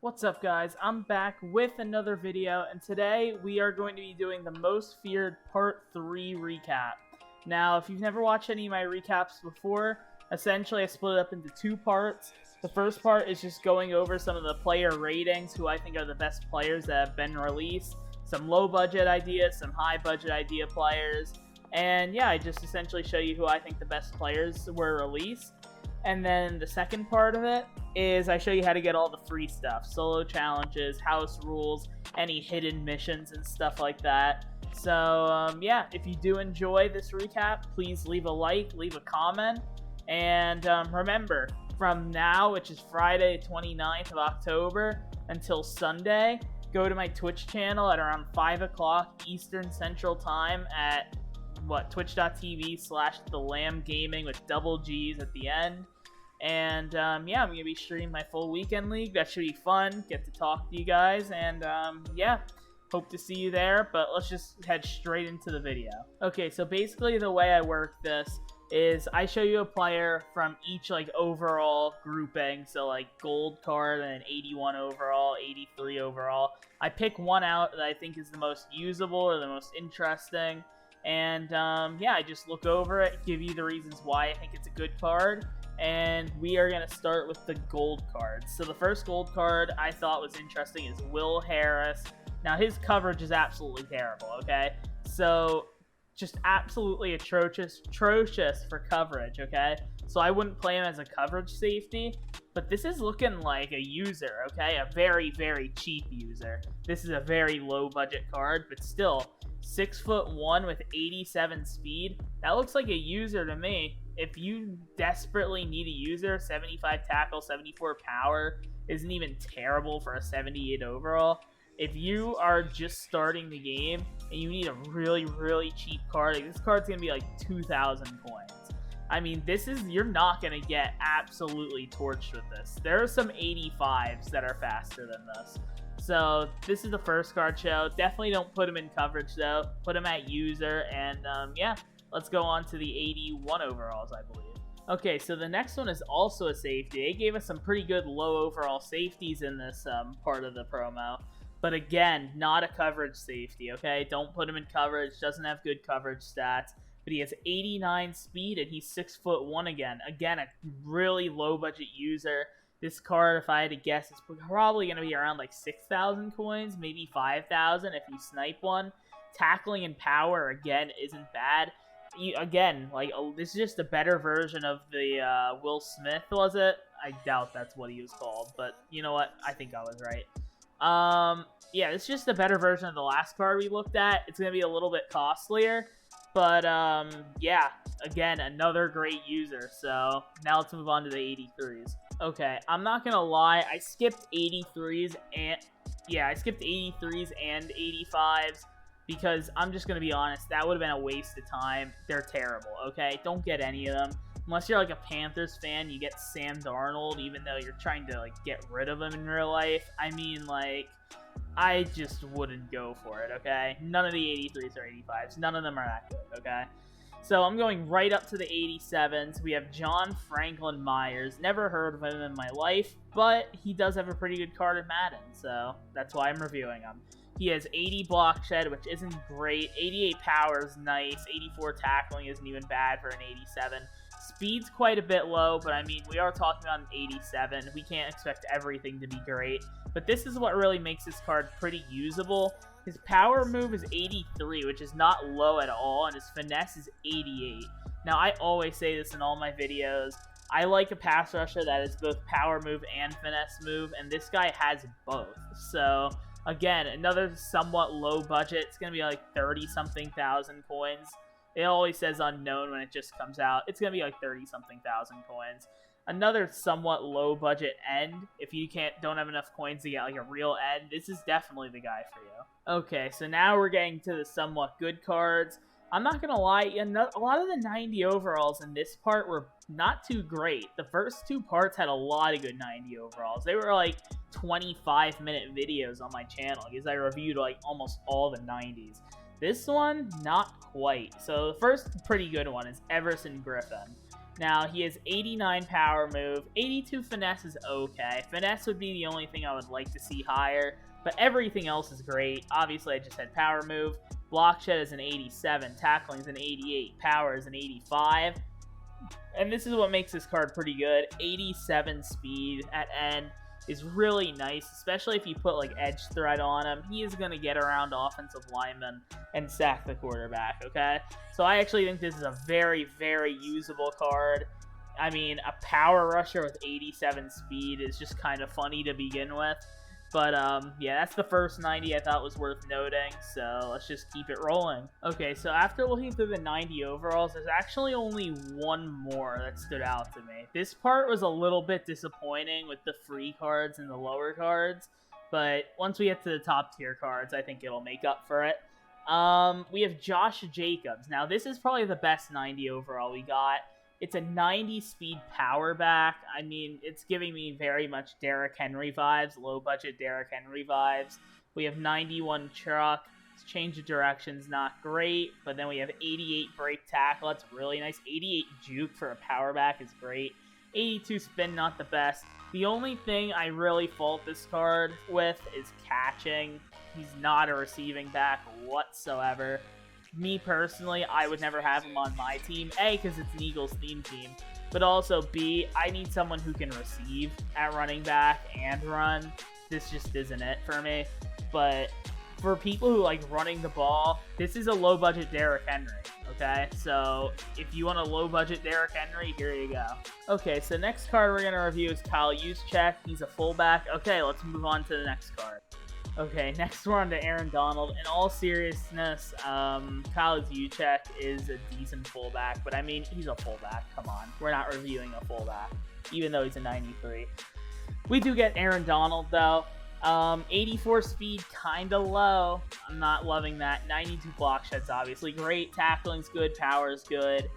What's up, guys? I'm back with another video, and today we are going to be doing the Most Feared Part 3 recap. Now, if you've never watched any of my recaps before, essentially I split it up into two parts. The first part is just going over some of the player ratings, who I think are the best players that have been released, some low-budget ideas, some high-budget idea players, and yeah, I just essentially show you who I think the best players were released. And then the second part of it is I show you how to get all the free stuff, solo challenges, house rules, any hidden missions and stuff like that. So yeah, if you do enjoy this recap, please leave a like, leave a comment, and remember, from now, which is Friday 29th of October, until Sunday, go to my Twitch channel at around 5 o'clock Eastern Central Time at twitch.tv/thelambgaming with double G's at the end. And yeah, I'm going to be streaming my full weekend league. That should be fun. Get to talk to you guys. And yeah, hope to see you there. But let's just head straight into the video. Okay, so basically the way I work this is I show you a player from each overall grouping. So gold card and then 81 overall, 83 overall. I pick one out that I think is the most usable or the most interesting. And yeah, I just look over it, give you the reasons why I think it's a good card. And we are going to start with the gold cards. So the first gold card I thought was interesting is Will Harris. Now his coverage is absolutely terrible, okay? So just absolutely atrocious for coverage, okay? So I wouldn't play him as a coverage safety. But this is looking like a user, okay? A very, very cheap user. This is a very low budget card, but still, 6'1" with 87 speed. That looks like a user to me. If you desperately need a user, 75 tackle, 74 power isn't even terrible for a 78 overall. If you are just starting the game and you need a really, really cheap card, this card's gonna be like 2,000 coins. I mean, you're not going to get absolutely torched with this. There are some 85s that are faster than this. So, this is the first card show. Definitely don't put him in coverage, though. Put him at user, and yeah, let's go on to the 81 overalls, I believe. Okay, so the next one is also a safety. They gave us some pretty good low overall safeties in this part of the promo. But again, not a coverage safety, okay? Don't put him in coverage. Doesn't have good coverage stats. But he has 89 speed, and he's 6'1" again. Again, a really low-budget user. This card, if I had to guess, is probably going to be around 6,000 coins, maybe 5,000 if you snipe one. Tackling and power, again, isn't bad. This is just a better version of the Will Smith, was it? I doubt that's what he was called, but you know what? I think I was right. Yeah, it's just a better version of the last card we looked at. It's going to be a little bit costlier. But, yeah, again, another great user. So, now let's move on to the 83s. Okay, I'm not gonna lie, I skipped 83s and 85s because I'm just gonna be honest, that would have been a waste of time. They're terrible, okay? Don't get any of them. Unless you're a Panthers fan, you get Sam Darnold, even though you're trying to, get rid of him in real life. I mean, I just wouldn't go for it, okay? None of the 83s or 85s. None of them are that good, okay? So I'm going right up to the 87s. We have John Franklin Myers. Never heard of him in my life, but he does have a pretty good card in Madden, so that's why I'm reviewing him. He has 80 block shed, which isn't great. 88 power is nice. 84 tackling isn't even bad for an 87. Speed's quite a bit low, but I mean, we are talking about an 87. We can't expect everything to be great. But this is what really makes this card pretty usable. His power move is 83, which is not low at all, and his finesse is 88. Now, I always say this in all my videos. I like a pass rusher that is both power move and finesse move, and this guy has both. So, again, another somewhat low budget. It's going to be 30-something thousand coins. It always says unknown when it just comes out. It's going to be 30-something thousand coins. Another somewhat low budget end. If you don't have enough coins to get a real end, this is definitely the guy for you. Okay, so now we're getting to the somewhat good cards. I'm not going to lie, a lot of the 90 overalls in this part were not too great. The first two parts had a lot of good 90 overalls. They were 25-minute videos on my channel because I reviewed almost all the 90s. This one, not quite. So the first pretty good one is Everson Griffin. Now, he has 89 power move, 82 finesse is okay. Finesse would be the only thing I would like to see higher, but everything else is great. Obviously, I just had power move. Block shed is an 87, tackling is an 88, power is an 85. And this is what makes this card pretty good. 87 speed at end is really nice, especially if you put like edge threat on him. He is going to get around offensive linemen and sack the quarterback, okay? So I actually think this is a very, very usable card. I mean, a power rusher with 87 speed is just kind of funny to begin with. But, yeah, that's the first 90 I thought was worth noting, so let's just keep it rolling. Okay, so after looking through the 90 overalls, there's actually only one more that stood out to me. This part was a little bit disappointing with the free cards and the lower cards, but once we get to the top tier cards, I think it'll make up for it. We have Josh Jacobs. Now, this is probably the best 90 overall we got. It's a 90 speed power back. I mean, it's giving me very much Derrick Henry vibes, low budget Derrick Henry vibes. We have 91 truck. Change of direction's not great, but then we have 88 break tackle. That's really nice. 88 juke for a power back is great. 82 spin, not the best. The only thing I really fault this card with is catching. He's not a receiving back whatsoever. Me personally, I would never have him on my team. A, because it's an Eagles theme team. But also, B, I need someone who can receive at running back and run. This just isn't it for me. But for people who like running the ball, this is a low-budget Derrick Henry, okay? So if you want a low-budget Derrick Henry, here you go. Okay, so next card we're going to review is Kyle Juszczyk. He's a fullback. Okay, let's move on to the next card. Okay, next we're on to Aaron Donald. In all seriousness, Kyle Juszczyk is a decent fullback, but I mean, he's a fullback. Come on. We're not reviewing a fullback, even though he's a 93. We do get Aaron Donald, though. 84 speed, kind of low. I'm not loving that. 92 block shed's obviously great. Tackling's good. Power's good.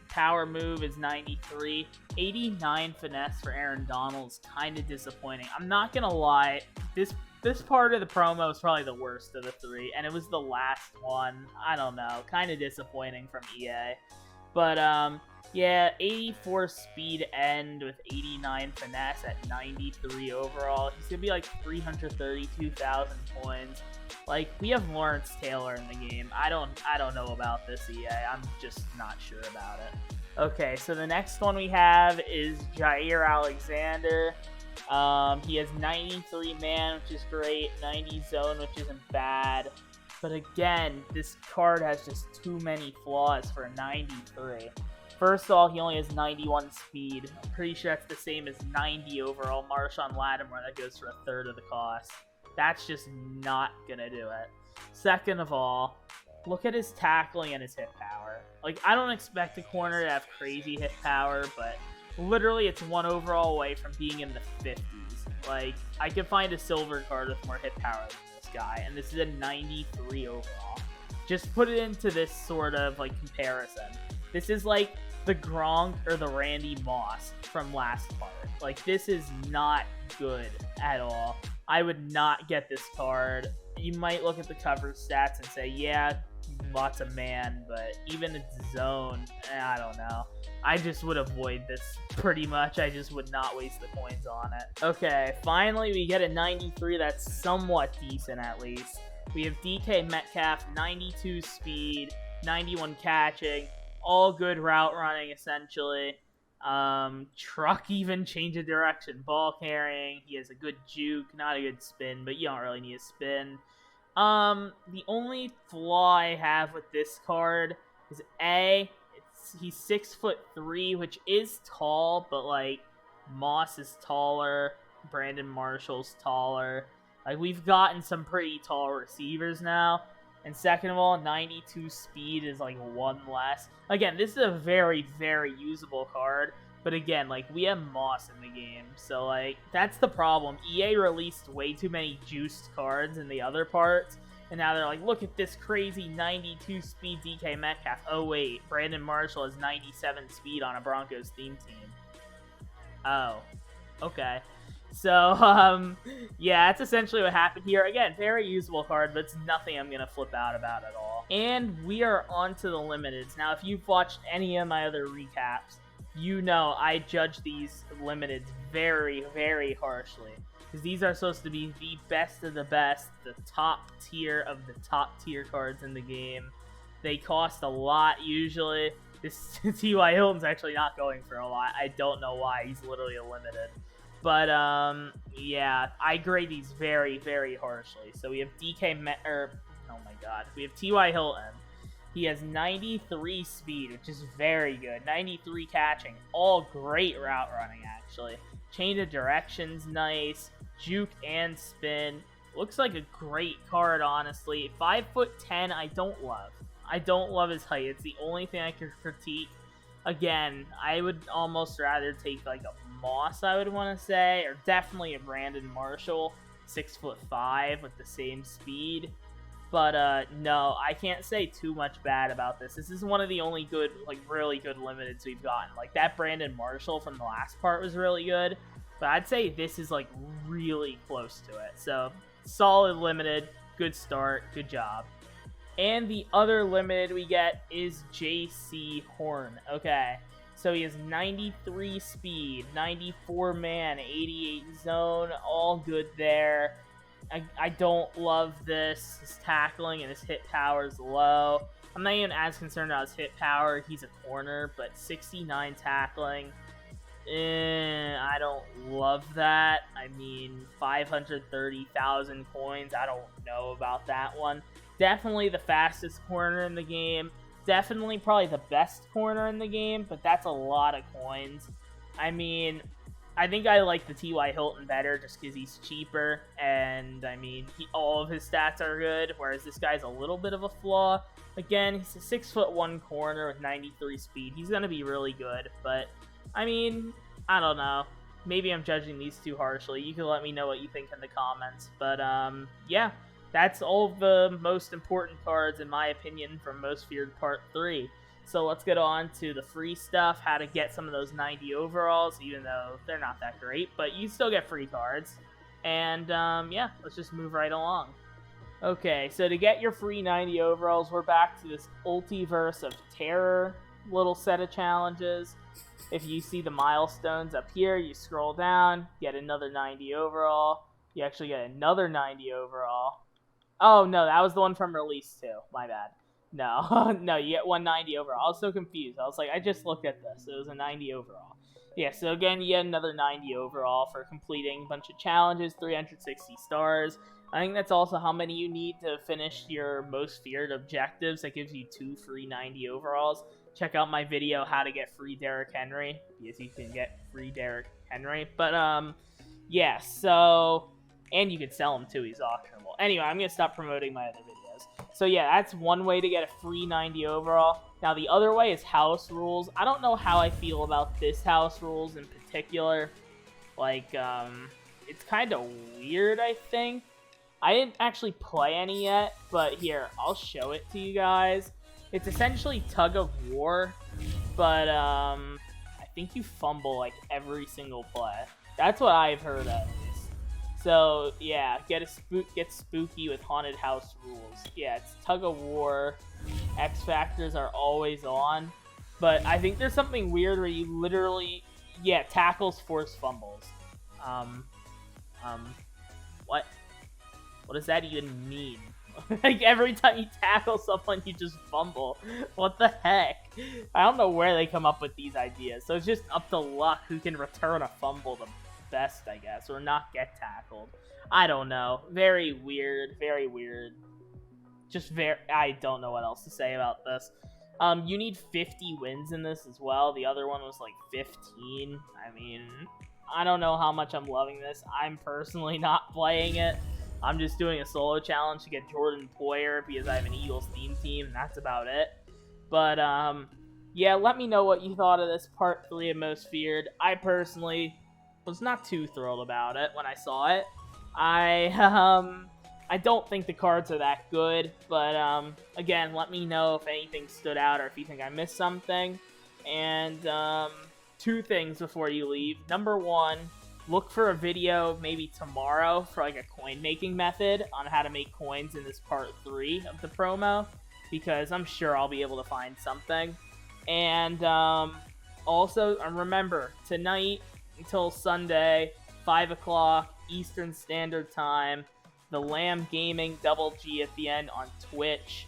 Power move is 93. 89 finesse for Aaron Donald is kind of disappointing. I'm not going to lie. This part of the promo is probably the worst of the three, and it was the last one. I don't know. Kind of disappointing from EA. But, yeah, 84 speed end with 89 finesse at 93 overall. He's going to be like 332,000 coins. Like, we have Lawrence Taylor in the game. I don't know about this EA. I'm just not sure about it. Okay, so the next one we have is Jair Alexander. He has 93 man, which is great, 90 zone, which isn't bad. But again, this card has just too many flaws for a 93. First of all, he only has 91 speed. I'm pretty sure that's the same as 90 overall Marshawn Lattimore. That goes for a third of the cost. That's just not gonna do it. Second of all, look at his tackling and his hit power. Like, I don't expect a corner to have crazy hit power, but literally it's 1 overall away from being in the 50s. Like, I could find a silver card with more hit power than this guy, and this is a 93 overall. Just put it into this sort of, like, comparison. This is like the Gronk or the Randy Moss from last part. Like, this is not good at all. I would not get this card. You might look at the cover stats and say, yeah, lots of man, but even its zone, I don't know. I just would avoid this pretty much. I just would not waste the coins on it. Okay, finally we get a 93 that's somewhat decent at least. We have DK Metcalf, 92 speed, 91 catching, all good route running essentially. Truck even change of direction, ball carrying. He has a good juke, not a good spin, but you don't really need a spin. The only flaw I have with this card is he's 6'3", which is tall, but like Moss is taller, Brandon Marshall's taller. Like, we've gotten some pretty tall receivers now. And second of all, 92 speed is like 1 less. Again, this is a very, very usable card. But again, like, we have Moss in the game. So, like, that's the problem. EA released way too many juiced cards in the other parts. And now they're like, look at this crazy 92 speed DK Metcalf. Oh, wait. Brandon Marshall has 97 speed on a Broncos theme team. Oh. Okay. So, yeah, that's essentially what happened here. Again, very usable card, but it's nothing I'm going to flip out about at all. And we are on to the limiteds. Now, if you've watched any of my other recaps, you know I judge these limiteds very, very harshly. Because these are supposed to be the best of the best, the top tier of the top tier cards in the game. They cost a lot usually. This T.Y. Hilton's actually not going for a lot. I don't know why. He's literally a limited. But, yeah, I grade these very, very harshly. So we have oh my god. We have T.Y. Hilton. He has 93 speed, which is very good. 93 catching. All great route running, actually. Change of direction's nice. Juke and spin. Looks like a great card, honestly. 5'10", I don't love. I don't love his height. It's the only thing I can critique. Again, I would almost rather take like a Moss, I would want to say, or definitely a Brandon Marshall, 6'5" with the same speed. But no, I can't say too much bad about this. This is one of the only good, like really good limiteds we've gotten. Like that Brandon Marshall from the last part was really good, but I'd say this is like really close to it. So solid limited, good start, good job. And the other limited we get is J.C. Horn. Okay, so he has 93 speed, 94 man, 88 zone, all good there. I don't love this. His tackling and his hit power is low. I'm not even as concerned about his hit power. He's a corner, but 69 tackling. I don't love that. I mean, 530,000 coins. I don't know about that one. Definitely the fastest corner in the game. Definitely probably the best corner in the game, but that's a lot of coins. I mean, I think I like the T.Y. Hilton better just because he's cheaper, and I mean, all of his stats are good, whereas this guy's a little bit of a flaw. Again, he's a 6'1" corner with 93 speed. He's going to be really good, but I mean, I don't know. Maybe I'm judging these too harshly. You can let me know what you think in the comments, but yeah. That's all of the most important cards, in my opinion, from Most Feared Part 3. So let's get on to the free stuff, how to get some of those 90 overalls, even though they're not that great, but you still get free cards. And, yeah, let's just move right along. Okay, so to get your free 90 overalls, we're back to this Ultiverse of Terror little set of challenges. If you see the milestones up here, you scroll down, get another 90 overall. You actually get another 90 overall. Oh, no, that was the one from Release 2. My bad. No, no, you get 190 overall. I was so confused. I was like, I just looked at this. It was a 90 overall. Yeah, so again, you get another 90 overall for completing a bunch of challenges, 360 stars. I think that's also how many you need to finish your Most Feared objectives. That gives you 2 free 90 overalls. Check out my video, how to get free Derrick Henry, because you can get free Derrick Henry. But, yeah, so... And you can sell him too, he's auctionable. Anyway, I'm going to stop promoting my other videos. So yeah, that's one way to get a free 90 overall. Now the other way is house rules. I don't know how I feel about this house rules in particular. Like, it's kind of weird, I think. I didn't actually play any yet, but here, I'll show it to you guys. It's essentially tug of war, but I think you fumble like every single play. That's what I've heard of. So, yeah, get spooky with haunted house rules. Yeah, it's tug of war. X factors are always on. But I think there's something weird where you literally, yeah, tackles force fumbles. What? What does that even mean? Like, every time you tackle someone, you just fumble. What the heck? I don't know where they come up with these ideas. So it's just up to luck who can return a fumble the best, I guess, or not get tackled. I don't know. Very weird. Very weird. Just I don't know what else to say about this. You need 50 wins in this as well. The other one was like 15. I mean, I don't know how much I'm loving this. I'm personally not playing it. I'm just doing a solo challenge to get Jordan Poyer because I have an Eagles theme team, and that's about it. But, yeah, let me know what you thought of this Part 3 of Most Feared. I personally was not too thrilled about it when I saw it. I don't think the cards are that good, but, again, let me know if anything stood out or if you think I missed something. And, 2 things before you leave. Number 1, look for a video maybe tomorrow for, like, a coin-making method on how to make coins in this Part 3 of the promo, because I'm sure I'll be able to find something. And, Also, remember, tonight until Sunday, 5 o'clock Eastern Standard Time, the Lamb Gaming Double G at the end on Twitch.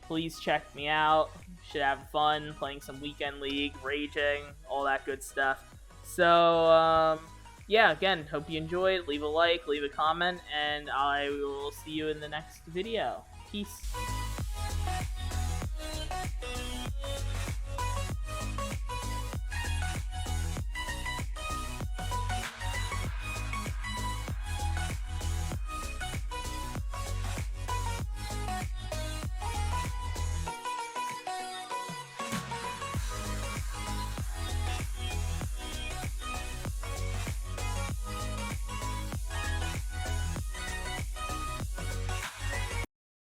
Please check me out. Should have fun playing some Weekend League, raging, all that good stuff. So, yeah, again, hope you enjoyed. Leave a like, leave a comment, and I will see you in the next video. Peace.